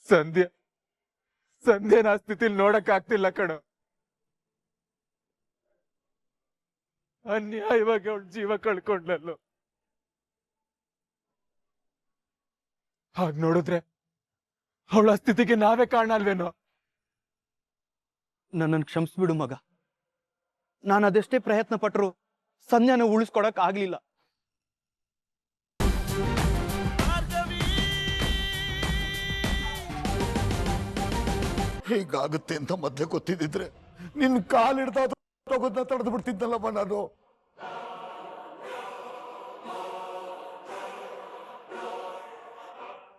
ಸಂಧ್ಯಾ ಸಂಧ್ಯಾ ಆ ಸ್ಥಿತಿಲಿ ನೋಡಕ್ ಆಗ್ತಿಲ್ಲ ಕಣೋ. ಅನ್ಯಾಯವಾಗಿ ಅವಳ ಜೀವ ಕಳ್ಕೊಂಡ್ಲಲ್ಲೋ. ಹಾಗ್ ನೋಡಿದ್ರೆ ಅವಳ ಸ್ಥಿತಿಗೆ ನಾವೇ ಕಾರಣ ಅಲ್ವೇನೋ. ನನ್ನನ್ನು ಕ್ಷಮಿಸ್ಬಿಡು ಮಗ. ನಾನು ಅದೆಷ್ಟೇ ಪ್ರಯತ್ನ ಪಟ್ಟರು ಸಂಧ್ಯಾನ ಉಳಿಸ್ಕೊಡಕ್ ಆಗ್ಲಿಲ್ಲ. ಹೀಗಾಗುತ್ತೆ ಅಂತ ಮೊದ್ಲೇ ಗೊತ್ತಿದ್ದಿದ್ರೆ ನಿನ್ ಕಾಲಿಡ್ದ ತಡೆದು ಬಿಡ್ತಿದ್ದಲ್ಲಮ್ಮ ನಾನು.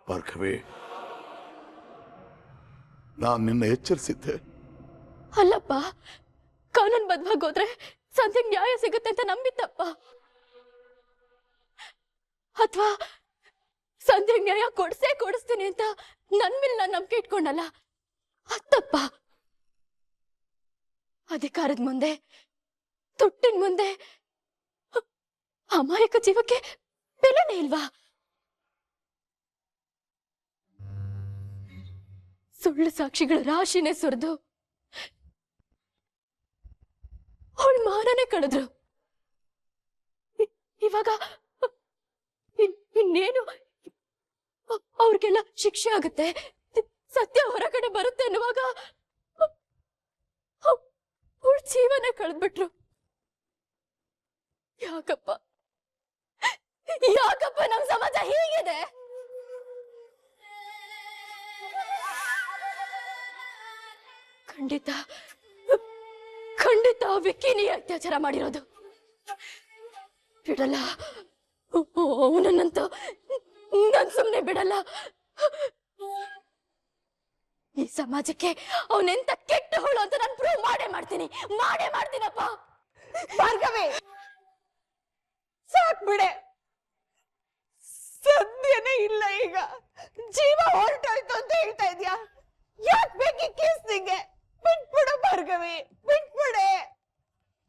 ಭಾರ್ಗವಿ, ನಾನು ನಿನ್ನ ಎಚ್ಚರಿಸಿದ್ದೆ. ಅಲ್ಲಪ್ಪ, ಕಾನೂನು ಬದ್ಧವಾಗಿ ಹೋದ್ರೆ ಸಂಧ್ಯೆಗೆ ನ್ಯಾಯ ಸಿಗುತ್ತೆ ಅಂತ ನಂಬಿದ್ದಪ್ಪ. ಅಥವಾ ಸಂಧ್ಯೆಗೆ ನ್ಯಾಯ ಕೊಡಿಸ್ತೀನಿ ಅಂತ ನನ್ ಮೇಲೆ ನಾನು ನಂಬಿಕೆ ಇಟ್ಕೊಂಡಲ್ಲ, ಅತ್ತಪ್ಪ. ಅಧಿಕಾರದ ಮುಂದೆ, ತುಟ್ಟಿನ ಮುಂದೆ ಅಮಾಯಕ ಜೀವಕ್ಕೆ ಬೆಲೆನೇ ಇಲ್ವಾ? ಸುಳ್ಳು ಸಾಕ್ಷಿಗಳ ರಾಶಿನೇ ಸುರಿದು ಅವಳ ಮಾನನೇ ಕಳೆದ್ರು. ಇವಾಗ ಇನ್ನೇನು ಅವ್ರಿಗೆಲ್ಲ ಶಿಕ್ಷೆ ಆಗುತ್ತೆ, ಸತ್ಯ ಹೊರಗಡೆ ಬರುತ್ತೆ ಅನ್ನುವಾಗ ಅವಳ ಜೀವನ ಕಳೆದ್ಬಿಟ್ರು. ಯಾಕಪ್ಪ ನಮ್ ಸಮಾಜ ಹೀಗಿದೆ? ಖಂಡಿತ ವಿಕ್ಕಿನಿ ಅತ್ಯಾಚಾರ ಮಾಡಿರೋದು. ಬಿಡಲ್ಲ, ಅವನನ್ನಂತೂ ನಾನ್ ಸುಮ್ನೆ ಬಿಡಲ್ಲ. ಈ ಸಮಾಜಕ್ಕೆ ಅವನೆಂತ ಕೆಟ್ಟ ಹುಳು ಅಂತ ನಾನು ಪ್ರೂವ್ ಮಾಡೇ ಮಾಡ್ತೀನಪ್ಪ. ಭಾರ್ಗವಿ, ಸಾಕ್ ಬಿಡೆ. ಸದ್ಯನೇ ಇಲ್ಲ, ಈಗ ಜೀವ ಹೊರಟೋಯ್ತು ಅಂತ ಹೇಳ್ತಾ ಇದ್ಯಾ? ಯಾಕೆ ಬೇಕಿ ಕೇಸ್ ನಿಂಗೆ? ಬಿಟ್ಬಿಡು ಭಾರ್ಗವಿ, ಬಿಟ್ಬಿಡೆ.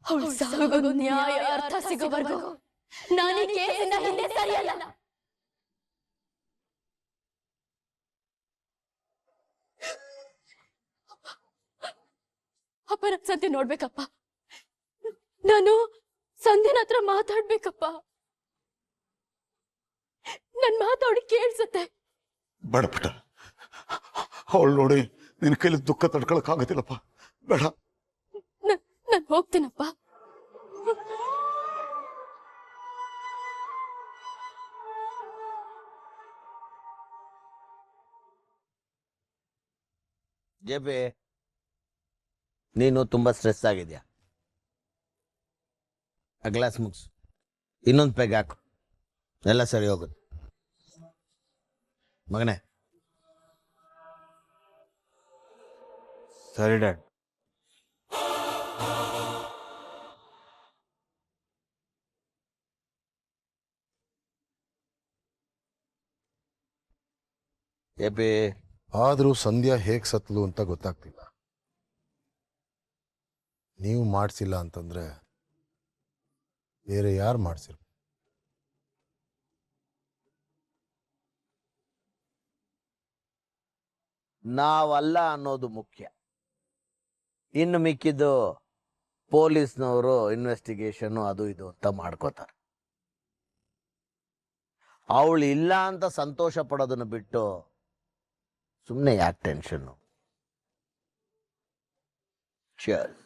ಅವಳು ಸಾವಿಗೂ ನ್ಯಾಯ ಅರ್ಥ ಸಿಗೋವರೆಗೂ ನಾನು ಈ ಕೇಸಿನ ಹಿಂದೆ ಸರಿಯಲ್ಲ. ಅಪ್ಪ, ನಾನು ಸಂಧ್ಯೆ ನೋಡ್ಬೇಕಪ್ಪ. ನಾನು ಸಂಧ್ಯನ ಹತ್ರ ಮಾತಾಡ್ಬೇಕಪ್ಪ. ನನ್ ಮಾತಾಡಿ ಕೇಳಿಸುತ್ತೆ. ಬೇಡ ಪುಟ್ಟ, ಅವಳು ನೋಡಿ ನಿನ್ನ ಕೈಲಿ ದುಃಖ ತಡ್ಕೊಳಕ್ ಆಗತ್ತಿಲ್ಲಪ್ಪ. ಬೇಡ, ನಾನು ಹೋಗ್ತೀನಪ್ಪ. ಜೆಬೆ, ನೀನು ತುಂಬಾ ಸ್ಟ್ರೆಸ್ ಆಗಿದ್ಯಾ? ಆ ಗ್ಲಾಸ್ ಮುಗಿಸು, ಇನ್ನೊಂದು ಪೆಗ್ ಹಾಕು, ಎಲ್ಲ ಸರಿ ಹೋಗುತ್ತೆ. ಮಗನೇ. ಸರಿ ಡ್ಯಾಡ್. ಜೆಬೆ, ಆದರೂ ಸಂಧ್ಯಾ ಹೇಗೆ ಸತ್ಲು ಅಂತ ಗೊತ್ತಾಗ್ತಿಲ್ಲ. ನೀವು ಮಾಡಿಸಿಲ್ಲ ಅಂತಂದ್ರೆ ಬೇರೆ ಯಾರು ಮಾಡಿಸಿರ್? ನಾವಲ್ಲ ಅನ್ನೋದು ಮುಖ್ಯ. ಇನ್ನು ಮಿಕ್ಕಿದ್ದು ಪೊಲೀಸ್ನವರು ಇನ್ವೆಸ್ಟಿಗೇಷನ್ ಅದು ಇದು ಅಂತ ಮಾಡ್ಕೋತಾರೆ. ಅವಳು ಇಲ್ಲ ಅಂತ ಸಂತೋಷ ಪಡೋದನ್ನು ಬಿಟ್ಟು ಸುಮ್ಮನೆ ಯಾಕೆ ಟೆನ್ಷನ್ನು? ಚಲ್.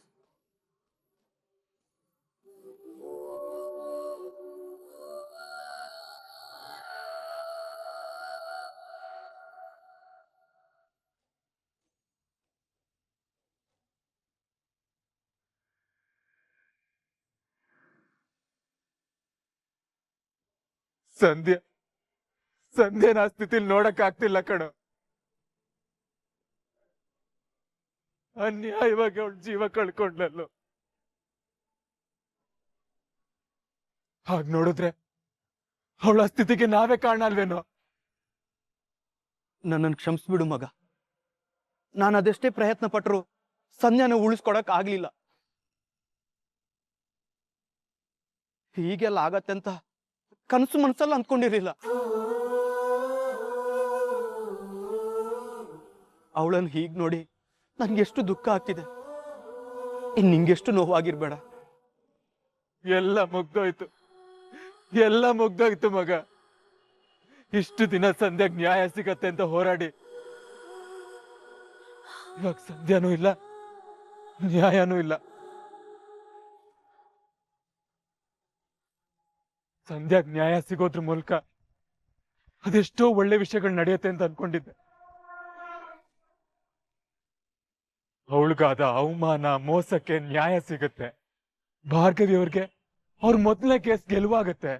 ಸಂಧ್ಯಾ ಆ ಸ್ಥಿತಿಲಿ ನೋಡಕ್ ಆಗ್ತಿಲ್ಲ ಕಣೋ. ಅನ್ಯಾಯವಾಗಿ ಅವಳ ಜೀವ ಕಳ್ಕೊಂಡ್ಲಲ್ಲೋ. ಹಾಗ್ ನೋಡಿದ್ರೆ ಅವಳ ಸ್ಥಿತಿಗೆ ನಾವೇ ಕಾರಣ ಅಲ್ವೇನೋ. ನನ್ನನ್ನು ಕ್ಷಮಿಸ್ಬಿಡು ಮಗ. ನಾನು ಅದೆಷ್ಟೇ ಪ್ರಯತ್ನ ಪಟ್ಟರು ಸಂಧ್ಯಾನ ಉಳಿಸ್ಕೊಡಕ್ ಆಗ್ಲಿಲ್ಲ. ಹೀಗೆಲ್ಲ ಆಗತ್ತೆ ಅಂತ ಕನಸು ಮನಸ್ಸಲ್ಲ ಅಂದ್ಕೊಂಡಿರ್ಲಿಲ್ಲ. ಅವಳನ್ನು ಹೀಗೆ ನೋಡಿ ನನ್ಗೆಷ್ಟು ದುಃಖ ಆಗ್ತಿದೆ. ಇನ್ ನಿಂಗೆಷ್ಟು ನೋವಾಗಿರ್ಬೇಡ. ಎಲ್ಲ ಮುಗ್ದೋಯ್ತು, ಎಲ್ಲ ಮುಗ್ದೋಯ್ತು ಮಗ. ಇಷ್ಟು ದಿನ ಸಂಧ್ಯಾಗ್ ನ್ಯಾಯ ಸಿಗತ್ತೆ ಅಂತ ಹೋರಾಡಿ ಇವಾಗ ಸಂಧ್ಯಾನೂ ಇಲ್ಲ, ನ್ಯಾಯನೂ ಇಲ್ಲ. ಸಂಧ್ಯಾಗ್ ನ್ಯಾಯ ಸಿಗೋದ್ರ ಮೂಲಕ ಅದೆಷ್ಟೋ ಒಳ್ಳೆ ವಿಷಯಗಳು ನಡೆಯುತ್ತೆ ಅಂತ ಅನ್ಕೊಂಡಿದ್ದೆ. ಅವಳಿಗಾದ ಅವಮಾನ ಮೋಸಕ್ಕೆ ನ್ಯಾಯ ಸಿಗುತ್ತೆ. ಭಾರ್ಗವಿ ಅವ್ರಿಗೆ ಅವ್ರ ಮೊದಲನೇ ಕೇಸ್ ಗೆಲುವಾಗತ್ತೆ.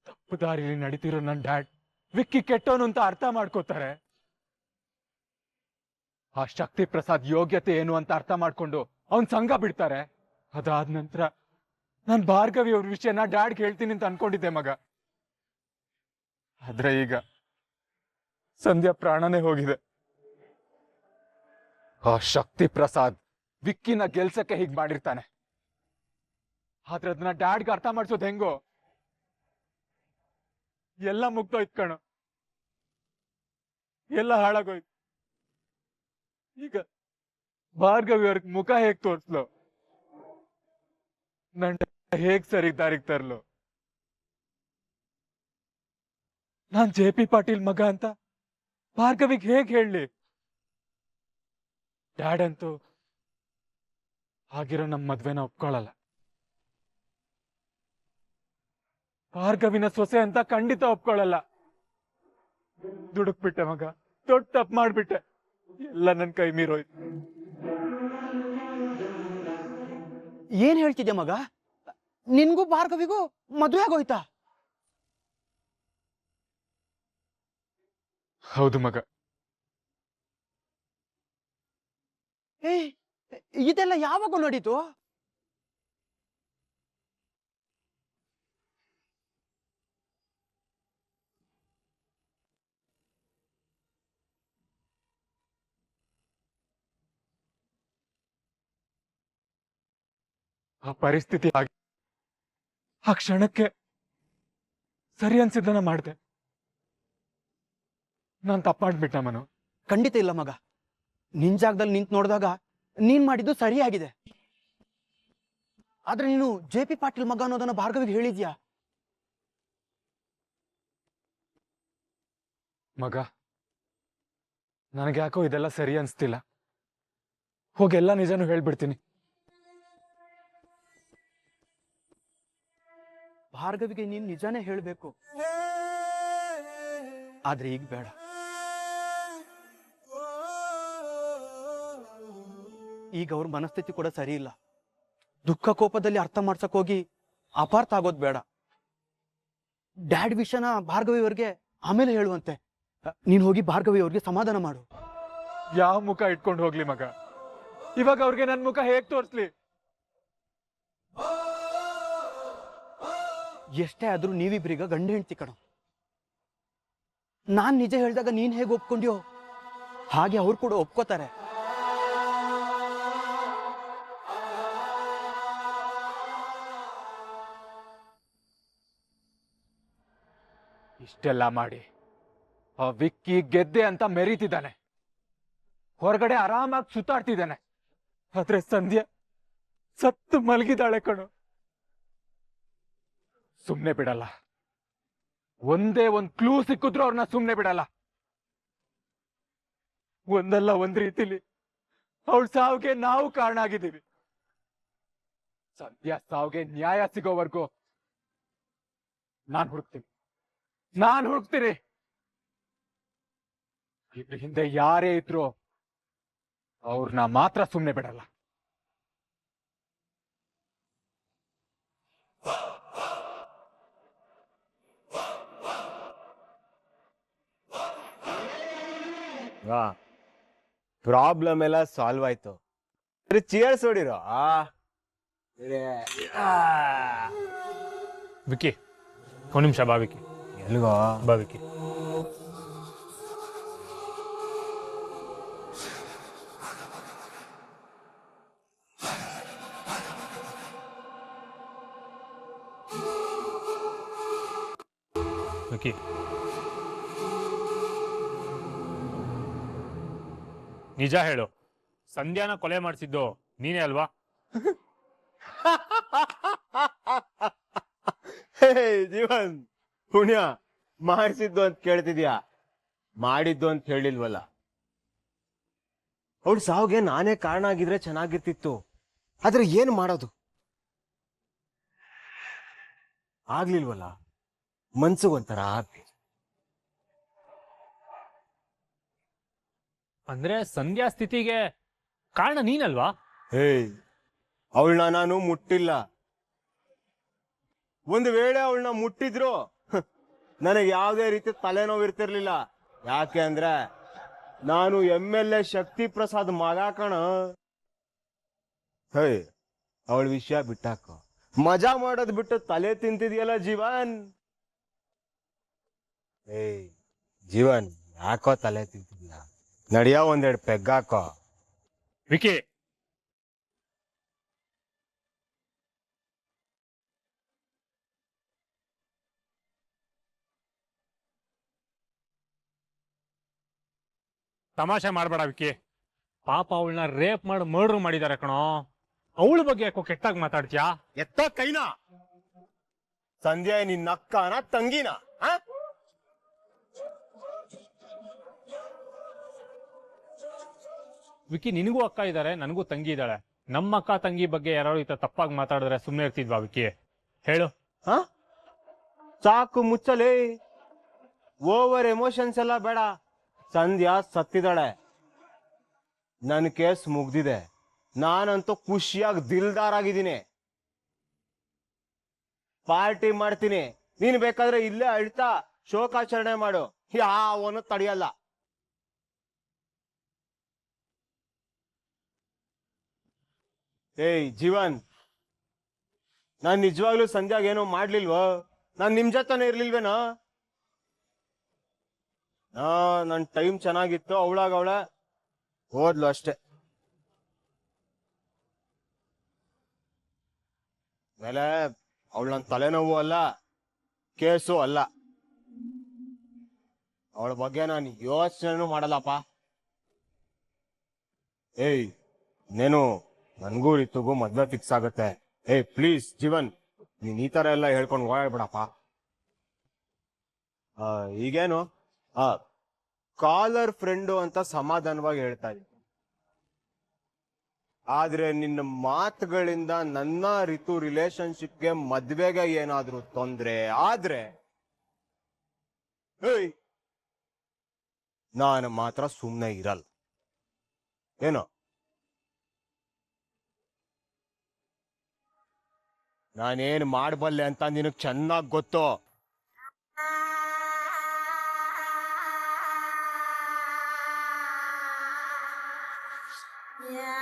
ತಪ್ಪು ದಾರಿಲಿ ನಡೀತಿರೋ ನನ್ನ ಡ್ಯಾಡ್ ವಿಕ್ಕಿ ಕೆಟ್ಟವನು ಅಂತ ಅರ್ಥ ಮಾಡ್ಕೋತಾರೆ. ಆ ಶಕ್ತಿ ಪ್ರಸಾದ್ ಯೋಗ್ಯತೆ ಏನು ಅಂತ ಅರ್ಥ ಮಾಡ್ಕೊಂಡು ಅವನ್ ಸಂಘ ಬಿಡ್ತಾರೆ. ಅದಾದ ನಂತರ ನಾನ್ ಭಾರ್ಗವಿ ಅವ್ರ ವಿಷಯನ ಡ್ಯಾಡ್ಗೆ ಹೇಳ್ತೀನಿ ಅಂತ ಅನ್ಕೊಂಡಿದ್ದೆ ಮಗ. ಆದ್ರೆ ಈಗ ಸಂಧ್ಯಾ ಪ್ರಾಣನೇ ಹೋಗಿದೆ. ಆ ಶಕ್ತಿ ಪ್ರಸಾದ್ ವಿಕ್ಕಿನ ಗೆಲ್ಸಕ್ಕೆ ಹೀಗ್ ಮಾಡಿರ್ತಾನೆ. ಆದ್ರೆ ಅದನ್ನ ಡ್ಯಾಡ್ಗೆ ಅರ್ಥ ಮಾಡ್ಸೋದ್ ಹೆಂಗೋ? ಎಲ್ಲ ಮುಗ್ದೋಯ್ತು ಕಣೋ, ಎಲ್ಲ ಹಾಳಾಗೋಯ್ತು. ಈಗ ಭಾರ್ಗವಿ ಅವ್ರಿಗೆ ಮುಖ ಹೇಗ್ ತೋರ್ಸ್ಲು? ನನ್ ಹೇಗ್ ಸರಿ ದಾರಿಗೆ ತರ್ಲು? ನಾನ್ ಜೆ ಪಿ ಪಾಟೀಲ್ ಮಗ ಅಂತ ಭಾರ್ಗವಿಗ್ ಹೇಗ್ ಹೇಳಿ? ಡ್ಯಾಡ್ ಅಂತೂ ಆಗಿರೋ ನಮ್ ಮದ್ವೆನ ಒಪ್ಕೊಳ್ಳಲ್ಲ. ಭಾರ್ಗವಿನ ಸೊಸೆ ಅಂತ ಖಂಡಿತ ಒಪ್ಕೊಳ್ಳಲ್ಲ. ದುಡುಕ್ಬಿಟ್ಟೆ ಮಗ, ದೊಡ್ಡ ತಪ್ಪು ಮಾಡ್ಬಿಟ್ಟೆ. ಎಲ್ಲ ನನ್ ಕೈ ಮೀರೋಯ್ತು. ಏನ್ ಹೇಳ್ತಿದ್ಯಾ ಮಗ? ನಿನ್ಗೂ ಭಾರ್ಗವಿಗೂ ಮದುವೆ ಆಗೋಯ್ತಾ? ಹೌದು ಮಗ. ಏ, ಇದೆಲ್ಲ ಯಾವಾಗ ನಡೀತು? ಆ ಪರಿಸ್ಥಿತಿ ಆಗಿ ಆ ಕ್ಷಣಕ್ಕೆ ಸರಿ ಅನ್ಸಿದ್ದನ್ನ ಮಾಡ್ದೆ. ನಾನ್ ತಪ್ಪು ಮಾಡ್ಬಿಟ್ಟ ಮನು. ಖಂಡಿತ ಇಲ್ಲ ಮಗ. ನಿನ್ ಜಾಗದಲ್ಲಿ ನಿಂತ್ ನೋಡಿದಾಗ ನೀನ್ ಮಾಡಿದ್ದು ಸರಿಯಾಗಿದೆ. ಆದ್ರೆ ನೀನು ಜೆ ಪಿ ಪಾಟೀಲ್ ಮಗ ಅನ್ನೋದನ್ನ ಭಾರ್ಗವಿಗೆ ಹೇಳಿದ್ಯಾ? ಮಗ, ನನಗೆ ಯಾಕೋ ಇದೆಲ್ಲ ಸರಿ ಅನ್ಸ್ತಿಲ್ಲ. ಹೋಗೆಲ್ಲ ನಿಜಾನು ಹೇಳ್ಬಿಡ್ತೀನಿ. ಭಾರ್ಗವಿಗೆ ನೀನ್ ನಿಜಾನೇ ಹೇಳ್ಬೇಕು. ಆದ್ರೆ ಈಗ ಬೇಡ. ಈಗ ಅವ್ರ ಮನಸ್ಥಿತಿ ಕೂಡ ಸರಿ ಇಲ್ಲ. ದುಃಖ ಕೋಪದಲ್ಲಿ ಅರ್ಥ ಮಾಡ್ಸಕ್ ಹೋಗಿ ಅಪಾರ್ಥ ಆಗೋದ್ ಬೇಡ. ಡ್ಯಾಡ್ ವಿಷಯನ ಭಾರ್ಗವಿ ಅವ್ರಿಗೆ ಆಮೇಲೆ ಹೇಳುವಂತೆ. ನೀನ್ ಹೋಗಿ ಭಾರ್ಗವಿ ಅವ್ರಿಗೆ ಸಮಾಧಾನ ಮಾಡು. ಯಾವ ಮುಖ ಇಟ್ಕೊಂಡು ಹೋಗ್ಲಿ ಮಗ? ಇವಾಗ ಅವ್ರಿಗೆ ನನ್ ಮುಖ ಹೇಗ್ ತೋರ್ಸ್ಲಿ? ಎಷ್ಟೇ ಆದ್ರೂ ನೀವಿಬ್ರೀಗ ಗಂಡ ಹೆಂಡ್ತಿ ಕಣೋ. ನಾನ್ ನಿಜ ಹೇಳಿದಾಗ ನೀನ್ ಹೇಗೆ ಒಪ್ಕೊಂಡ್ಯೋ ಹಾಗೆ ಅವ್ರು ಕೂಡ ಒಪ್ಕೋತಾರೆ. ಇಷ್ಟೆಲ್ಲ ಮಾಡಿ ಆ ವಿಕ್ಕಿ ಗೆದ್ದೆ ಅಂತ ಮೆರೀತಿದ್ದಾನೆ. ಹೊರಗಡೆ ಆರಾಮಾಗಿ ಸುತ್ತಾಡ್ತಿದ್ದಾನೆ. ಆದ್ರೆ ಸಂಧ್ಯಾ ಸತ್ತು ಮಲಗಿದಾಳೆ ಕಣು. ಸುಮ್ನೆ ಬಿಡಲ್ಲ. ಒಂದೇ ಒಂದ್ ಕ್ಲೂ ಸಿಕ್ಕಿದ್ರು ಅವ್ರನ್ನ ಸುಮ್ನೆ ಬಿಡಲ್ಲ. ಒಂದಲ್ಲ ಒಂದ್ ರೀತಿಲಿ ಅವಳ ಸಾವಿಗೆ ನಾವು ಕಾರಣ ಆಗಿದ್ದೀವಿ. ಸಂಧ್ಯಾ ಸಾವಿಗೆ ನ್ಯಾಯ ಸಿಗೋವರೆಗೂ ನಾನ್ ಹುಡುಕ್ತೀನಿ. ಇದ್ರ ಹಿಂದೆ ಯಾರೇ ಇದ್ರು ಅವ್ರನ್ನ ಮಾತ್ರ ಸುಮ್ನೆ ಬಿಡಲ್ಲ. ಪ್ರಾಬ್ಲಮ್ ಎಲ್ಲ ಸಾಲ್ವ್ ಆಯ್ತು. ಚಿಯರ್ಸ್ ಹೊಡಿರೋ. ವಿಕ್ಕಿ, ಒಂದು ನಿಮಿಷ ಬಾ ವಿಕ್ಕಿ. ಎಲ್ಗೋ ಬಾ ವಿಕ್ಕಿ. ವಿಕ್ಕಿ, ನಿಜ ಹೇಳು, ಸಂಧ್ಯಾನ ಕೊಲೆ ಮಾಡಿಸಿದ್ದು ನೀನೇ ಅಲ್ವಾ? ಜೀವನ್ ಪುಣ್ಯ, ಮಾಡಿಸಿದ್ದು ಅಂತ ಕೇಳ್ತಿದ್ಯಾ, ಮಾಡಿದ್ದು ಅಂತ ಹೇಳಿಲ್ವಲ್ಲ. ಅವಳು ಸಾವುಗೆ ನಾನೇ ಕಾರಣ ಆಗಿದ್ರೆ ಚೆನ್ನಾಗಿರ್ತಿತ್ತು. ಆದ್ರೆ ಏನ್ ಮಾಡೋದು, ಆಗ್ಲಿಲ್ವಲ್ಲ. ಮನ್ಸಿಗೊಂಥರ ಅಂದ್ರೆ ಸಂಧ್ಯಾ ಸ್ಥಿತಿಗೆ ಕಾರಣ ನೀನಲ್ವಾ? ಅವಳನ್ನ ನಾನು ಮುಟ್ಟಿಲ್ಲ. ಒಂದು ವೇಳೆ ಅವಳನ್ನ ಮುಟ್ಟಿದ್ರು ನನಗೆ ಯಾವುದೇ ರೀತಿ ತಲೆನೋವು ಇರ್ತಿರ್ಲಿಲ್ಲ. ಯಾಕೆ ಅಂದ್ರೆ ನಾನು MLA ಶಕ್ತಿ ಪ್ರಸಾದ್ ಮಗ ಕಣ. ಅವಳ ವಿಷಯ ಬಿಟ್ಟಾಕ, ಮಜಾ ಮಾಡೋದ್ ಬಿಟ್ಟು ತಲೆ ತಿಂತಿದ್ಯಲ್ಲ ಜೀವನ್. ಜೀವನ್, ಯಾಕೋ ತಲೆ ತಿಂತಿದ್ಯಾ? ನಡಿಯ ಒಂದೆರಡು ಪೆಗ್ಗಾಕೋ. ವಿಕಿ, ತಮಾಷೆ ಮಾಡ್ಬೇಡ ವಿಕಿ. ಪಾಪ ಅವಳನ್ನ ರೇಪ್ ಮಾಡಿ ಮರ್ಡರ್ ಮಾಡಿದಾರೆ ಕಣೋ. ಅವಳ ಬಗ್ಗೆ ಯಾಕೋ ಕೆಟ್ಟಾಗಿ ಮಾತಾಡ್ತೀಯಾ? ಎತ್ತ ಕೈನಾ? ಸಂಧ್ಯಾ ನಿನ್ನ ಅಕ್ಕನ ತಂಗಿನ? ವಿಕಿ, ನಿನಗೂ ಅಕ್ಕ ಇದ್ದಾರೆ, ನನಗೂ ತಂಗಿ ಇದ್ದಾಳೆ. ನಮ್ಮ ಅಕ್ಕ ತಂಗಿ ಬಗ್ಗೆ ಯಾರು ಈ ತರ ತಪ್ಪಾಗಿ ಮಾತಾಡಿದ್ರೆ ಸುಮ್ಮನೆ ಇರ್ತಿದ್ವಾ ವಿಕಿ? ಹೇಳು. ಸಾಕು ಮುಚ್ಚಲೇ, ಓವರ್ ಎಮೋಷನ್ಸ್ ಎಲ್ಲ ಬೇಡ. ಸಂಧ್ಯಾ ಸತ್ತಿದ್ದಾಳೆ, ನನ್ನ ಕೇಸ್ ಮುಗ್ದಿದೆ. ನಾನಂತೂ ಖುಷಿಯಾಗಿ ದಿಲ್ದಾರ್ ಆಗಿದ್ದೀನಿ. ಪಾರ್ಟಿ ಮಾಡ್ತೀನಿ, ನೀನ್ ಬೇಕಾದ್ರೆ ಇಲ್ಲೇ ಅಳ್ತಾ ಶೋಕಾಚರಣೆ ಮಾಡು, ಯಾವನು ತಡೆಯಲ್ಲ. ಜೀವನ್, ನಾನ್ ನಿಜವಾಗ್ಲೂ ಸಂಧ್ಯಾಗ ಏನೋ ಮಾಡ್ಲಿಲ್ವೋ? ನಾನ್ ನಿಮ್ ಜೊತೆನೆ ಇರ್ಲಿಲ್ವೇನೋ? ನನ್ ಟೈಮ್ ಚೆನ್ನಾಗಿತ್ತು, ಅವಳ ಹೋದ್ಲು ಅಷ್ಟೇ. ಮೇಲೆ ಅವಳು ನನ್ನ ತಲೆನೋವು ಅಲ್ಲ, ಕೇಸು ಅಲ್ಲ. ಅವಳ ಬಗ್ಗೆ ನಾನು ಯೋಚನೆ ಮಾಡಲ್ಲಪ್ಪ. ನೇನು ನನ್ಗೂ ರಿತುಗೂ ಮದ್ವೆ ಫಿಕ್ಸ್ ಆಗುತ್ತೆ. ಪ್ಲೀಸ್ ಜೀವನ್, ನೀನ್ ಈ ತರ ಎಲ್ಲ ಹೇಳ್ಕೊಂಡು ಓಡಾಡ್ಬಿಡಪ್ಪ. ಈಗೇನು ಕಾಲರ್ ಫ್ರೆಂಡು ಅಂತ ಸಮಾಧಾನವಾಗಿ ಹೇಳ್ತಾ ಇದ್ದೀನಿ. ಆದ್ರೆ ನಿನ್ನ ಮಾತುಗಳಿಂದ ನನ್ನ ರಿತು ರಿಲೇಶನ್ಶಿಪ್ಗೆ ಮದ್ವೆಗೆ ಏನಾದ್ರೂ ತೊಂದ್ರೆ ಆದ್ರೆ ನಾನು ಮಾತ್ರ ಸುಮ್ಮನೆ ಇರಲ್ಲ. ಏನೋ ನಾನೇನ್ ಮಾಡಬಲ್ಲೆ ಅಂತ ನಿನಗ್ ಚೆನ್ನಾಗ್ ಗೊತ್ತು. Yeah.